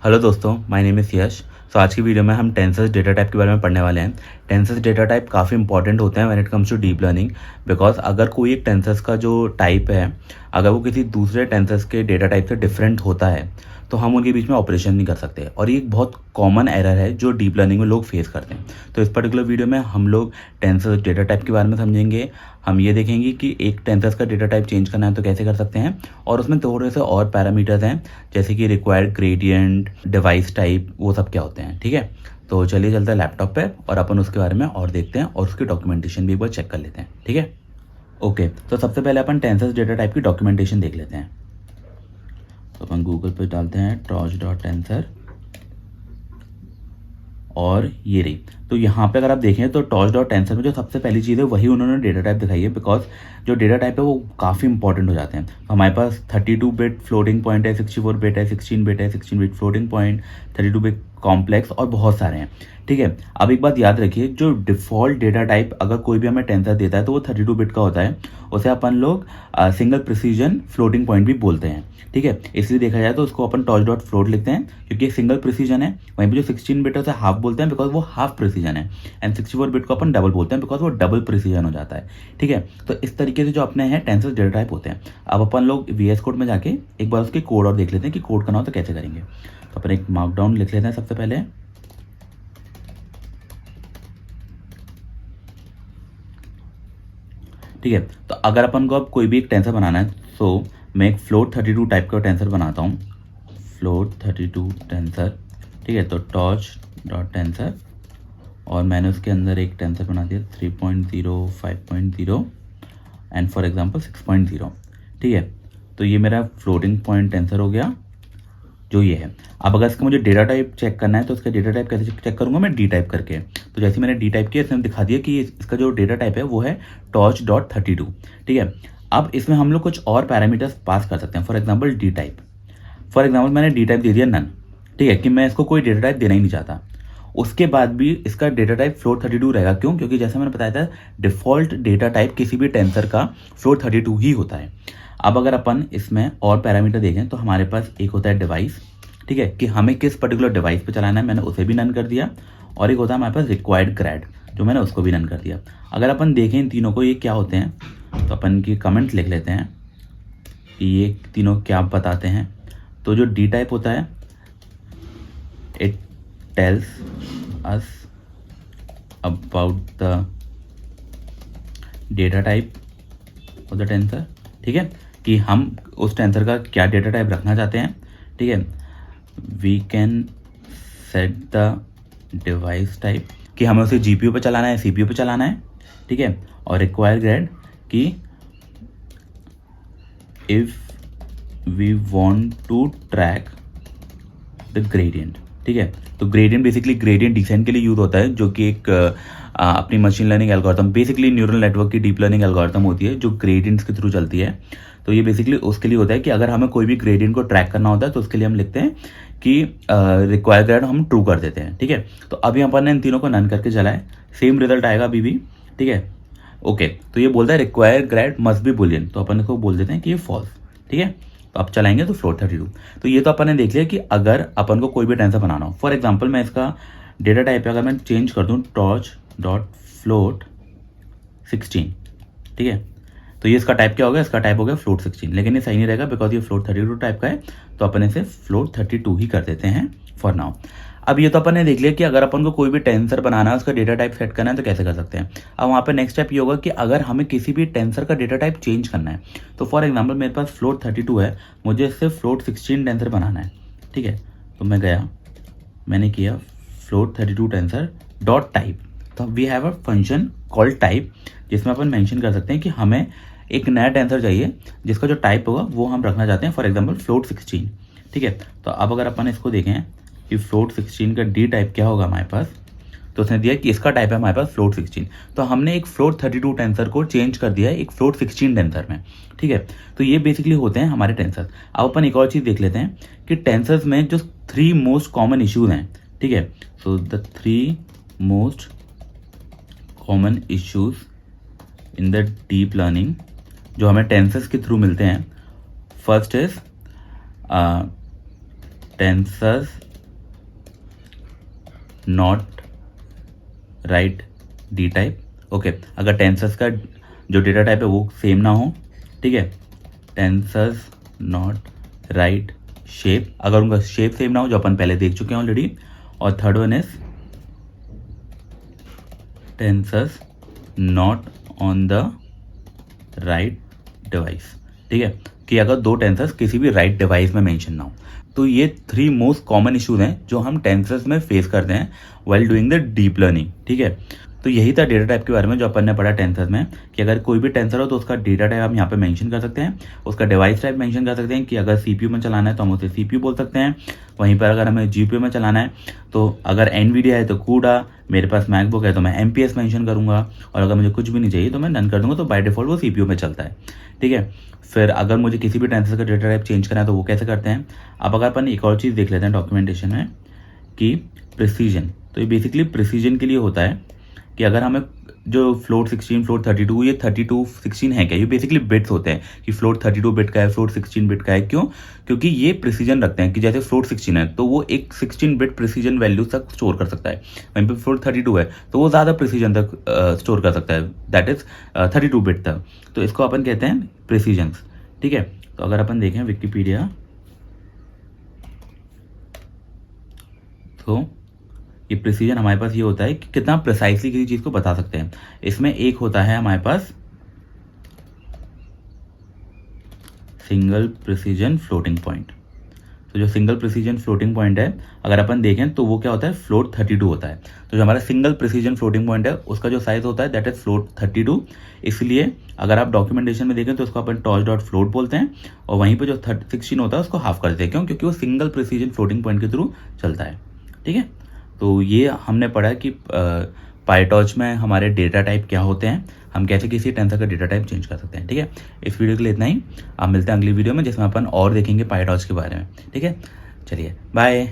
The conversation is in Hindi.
हेलो दोस्तों, माय नेम इज़ यश। सो आज की वीडियो में हम टेंसर्स डेटा टाइप के बारे में पढ़ने वाले हैं। टेंसर्स डेटा टाइप काफ़ी इंपॉर्टेंट होते हैं when it comes to deep learning, because अगर कोई एक टेंसर्स का जो टाइप है, अगर वो किसी दूसरे टेंसर्स के डेटा टाइप से डिफरेंट होता है तो हम उनके बीच में ऑपरेशन नहीं कर सकते, और ये एक बहुत कॉमन एरर है जो डीप लर्निंग में लोग फेस करते हैं। तो इस पर्टिकुलर वीडियो में हम लोग टेंसर्स डेटा टाइप के बारे में समझेंगे। हम ये देखेंगे कि एक टेंसर्स का डेटा टाइप चेंज करना है तो कैसे कर सकते हैं, और उसमें थोड़े से और पैरामीटर्स हैं जैसे कि रिक्वायर्ड ग्रेडियंट, डिवाइस टाइप, वो सब क्या होते हैं। ठीक है, तो चलिए चलते हैं लैपटॉप पे और अपन उसके बारे में और देखते हैं और उसकी डॉक्यूमेंटेशन भी एक बार चेक कर लेते हैं। ठीक है, ओके। तो सबसे पहले अपन टेंसर्स डेटा टाइप की डॉक्यूमेंटेशन देख लेते हैं। तो अपन गूगल पे डालते हैं torch.tensor और ये रही। तो यहाँ पे अगर आप देखें तो torch.tensor में जो सबसे पहली चीज़ है वही उन्होंने डेटा टाइप दिखाई है, बिकॉज जो डेटा टाइप है वो काफ़ी इंपॉर्टेंट हो जाते हैं। तो हमारे पास 32 बिट फ्लोटिंग पॉइंट है, 64 बिट है, 16 बिट है, 16 bit floating point, 32 bit complex और बहुत सारे हैं। ठीक है, अब एक बात याद रखिए, जो डिफ़ॉल्ट डेटा टाइप अगर कोई भी हमें टेंसर देता है तो वो 32 बिट का होता है। उसे अपन लोग सिंगल प्रिसीजन फ्लोटिंग पॉइंट भी बोलते हैं। ठीक है, इसलिए देखा जाए तो उसको अपन torch.float लिखते हैं क्योंकि सिंगल प्रिसीजन है। वहीं पे जो 16 बिट है उसे हाफ बोलते हैं बिकॉज वो हाफ प्रिसीजन है, एंड 64 बिट को अपन डबल बोलते हैं बिकॉज वो डबल प्रिसीजन हो जाता है। ठीक है, तो इस तरीके से जो अपने हैं टेंसर डेटा टाइप होते हैं। अब अपन लोग VS कोड में जाके एक बार उसके कोड और देख लेते हैं कि कोड करना हो तो कैसे करेंगे। तो अपन एक मार्कडाउन लिख लेते हैं सबसे पहले। ठीक है, तो अगर अपन को अब कोई भी एक टेंसर बनाना है तो मैं एक फ्लोट 32 टाइप का टेंसर बनाता हूँ, फ्लोट 32 टेंसर। ठीक है, तो torch.tensor और मैंने उसके अंदर एक टेंसर बना दिया 3.0, 5.0 एंड फॉर एग्जांपल 6.0। ठीक है, तो ये मेरा फ्लोटिंग पॉइंट टेंसर हो गया जो ये है। अब अगर इसका मुझे डेटा टाइप चेक करना है तो इसका डेटा टाइप कैसे चेक करूंगा मैं, डी टाइप करके। तो जैसे मैंने डी टाइप किया इसने दिखा दिया कि इसका जो डेटा टाइप है वो है torch.32। ठीक है, अब इसमें हम लोग कुछ और पैरामीटर्स पास कर सकते हैं, for example D type. For example मैंने डी टाइप दे दिया नन। ठीक है, कि मैं इसको कोई डेटा टाइप देना ही नहीं चाहता। उसके बाद भी इसका डेटा टाइप फ्लोट 32 रहेगा। क्यों? क्योंकि जैसे मैंने बताया था डिफॉल्ट डेटा टाइप किसी भी टेंसर का फ्लोट 32 ही होता है। अब अगर अपन इसमें और पैरामीटर देखें तो हमारे पास एक होता है डिवाइस। ठीक है, कि हमें किस पर्टिकुलर डिवाइस पे चलाना है, मैंने उसे भी नन कर दिया। और एक होता है हमारे पास रिक्वायर्ड ग्रेड, जो मैंने उसको भी नन कर दिया। अगर अपन देखें इन तीनों को ये क्या होते हैं तो अपन की कमेंट लिख लेते हैं कि ये तीनों क्या बताते हैं। तो जो डी टाइप होता है, it tells us about the data type of the tensor. ठीक है, कि हम उस टेंसर का क्या डेटा टाइप रखना चाहते हैं। ठीक है, we can set the device type, कि हमें उसे GPU पे चलाना है, CPU पे चलाना है। ठीक है, और रिक्वायर ग्रेड कि if we want to track the gradient. ठीक है, तो ग्रेडियंट बेसिकली ग्रेडियंट डिसेंट के लिए यूज होता है, जो कि एक अपनी machine learning algorithm, basically neural network की डीप लर्निंग एल्गोरिथम होती है जो ग्रेडियंट्स के थ्रू चलती है। तो ये बेसिकली उसके लिए होता है कि अगर हमें कोई भी ग्रेडियंट को ट्रैक करना होता है तो उसके लिए हम लिखते हैं कि रिक्वायर ग्रेड हम ट्रू कर देते हैं। ठीक है, तो अभी अपन ने इन तीनों को नन करके चलाए, सेम रिजल्ट आएगा अभी भी। ठीक है, ओके। तो ये बोलता है require grade must be Boolean, तो अपन इसको बोल देते हैं कि ये फॉल्स। ठीक है, तो अब चलाएंगे तो फ्लोट 32। तो ये तो अपन ने देख लिया कि अगर अपन को कोई भी टेंसर बनाना हो, फॉर एग्जांपल मैं इसका डेटा टाइप अगर मैं चेंज कर दूं torch.float 16। ठीक है, तो ये इसका टाइप क्या हो गया, इसका टाइप हो गया फ्लोट 16, लेकिन ये सही नहीं रहेगा बिकॉज ये फ्लोट 32 टाइप का है। तो अपन इसे फ्लोट 32 ही कर देते हैं फॉर नाउ। अब ये तो अपन ने देख लिया कि अगर अपन को कोई भी टेंसर बनाना है, उसका डेटा टाइप सेट करना है तो कैसे कर सकते हैं। अब वहाँ पे नेक्स्ट स्टेप ये होगा कि अगर हमें किसी भी टेंसर का डेटा टाइप चेंज करना है, तो फॉर एग्जांपल मेरे पास फ्लोट 32 है, मुझे इससे फ्लोट 16 टेंसर बनाना है। ठीक है, तो मैं गया, मैंने किया फ्लोट 32 टेंसर डॉट टाइप। तो we have a function called type, जिसमें अपन मेंशन कर सकते हैं कि हमें एक नया टेंसर चाहिए जिसका जो टाइप होगा वो हम रखना चाहते हैं, फॉर एग्जांपल फ्लोट 16। ठीक है, तो अब अगर अपन इसको देखें कि फ्लोट 16 का डी टाइप क्या होगा हमारे पास, तो उसने दिया कि इसका टाइप है हमारे पास फ्लोट 16। तो हमने एक फ्लोट 32 टेंसर को चेंज कर दिया है एक फ्लोट 16 टेंसर में। ठीक है, तो ये बेसिकली होते हैं हमारे टेंसर। अब अपन एक और चीज़ देख लेते हैं कि टेंसर्स में जो 3 मोस्ट कॉमन इश्यूज हैं। ठीक है, so the 3 most common issues in the deep learning जो हमें टेंसर्स के थ्रू मिलते हैं। First is tensors not right D type. Okay, अगर टेंसर्स का जो डेटा टाइप है वो सेम ना हो, ठीक है, टेंसर्स नॉट राइट शेप, अगर उनका शेप सेम ना हो, जो अपन पहले देख चुके हैं ऑलरेडी। और third one is tensors not on the right device, ठीक है, कि अगर दो टेंसर्स किसी भी राइट डिवाइस में मेंशन ना हो। तो ये 3 मोस्ट कॉमन इश्यूज हैं जो हम टेंसर्स में फेस करते हैं while doing the deep learning, ठीक है। तो यही था डेटा टाइप के बारे में जो अपन ने पढ़ा टेंसर्स में, कि अगर कोई भी टेंसर हो तो उसका डेटा टाइप हम यहाँ पे मेंशन कर सकते हैं, उसका डिवाइस टाइप मेंशन कर सकते हैं, कि अगर सीपीयू में चलाना है तो हम उसे सीपीयू बोल सकते हैं, वहीं पर अगर हमें जीपीयू में चलाना है तो अगर एनवीडिया है तो कूडा, मेरे पास मैकबुक है तो मैं एमपीएस मेंशन करूंगा, और अगर मुझे कुछ भी नहीं चाहिए तो मैं नन कर दूंगा, तो बाय डिफॉल्ट वो सीपीयू में चलता है, ठीक है। फिर अगर मुझे किसी भी टेंसर का डेटा टाइप चेंज करना है तो वो कैसे करते हैं। अब अगर अपन एक और चीज़ देख लेते हैं डॉक्यूमेंटेशन में, कि प्रिसीजन, तो ये बेसिकली प्रिसीजन के लिए होता है कि अगर हमें जो फ्लोट 16, फ्लोट 32, ये 32 16 है क्या, ये बेसिकली बिट्स होते हैं कि फ्लोट 32 बिट का है, फ्लोट 16 बिट का है। क्यों? क्योंकि ये प्रिसीजन रखते हैं कि जैसे फ्लोट 16 है तो वो एक 16 बिट प्रिसीजन वैल्यू तक स्टोर कर सकता है, वहीं पे फ्लोट 32 है तो वो ज़्यादा प्रिसीजन तक स्टोर कर सकता है, दैट इज 32 बिट तक। तो इसको अपन कहते हैं प्रिसीजन्स, ठीक है। तो अगर अपन देखें विकिपीडिया, तो ये प्रिसीजन हमारे पास ये होता है कि कितना प्रिसाइसली किसी चीज़ को बता सकते हैं। इसमें एक होता है हमारे पास सिंगल प्रिसीजन फ्लोटिंग पॉइंट। तो जो सिंगल प्रिसीजन फ्लोटिंग पॉइंट है अगर अपन देखें तो वो क्या होता है, फ्लोट 32 होता है। तो जो हमारा सिंगल प्रिसीजन फ्लोटिंग पॉइंट है उसका जो साइज होता है दैट इज फ्लोट 32। इसलिए अगर आप डॉक्यूमेंटेशन में देखें तो उसको अपन टॉस डॉट फ्लोट बोलते हैं, और वहीं पे जो 16 होता है उसको हाफ कर देते हैं। क्यों? क्योंकि वो सिंगल प्रिसीजन फ्लोटिंग पॉइंट के थ्रू चलता है, ठीक है। तो ये हमने पढ़ा कि पाईटॉर्च में हमारे डेटा टाइप क्या होते हैं, हम कैसे किसी टेंसर का डेटा टाइप चेंज कर सकते हैं, ठीक है। इस वीडियो के लिए इतना ही, आप मिलते हैं अगली वीडियो में जिसमें अपन और देखेंगे पाईटॉर्च के बारे में, ठीक है। चलिए बाय।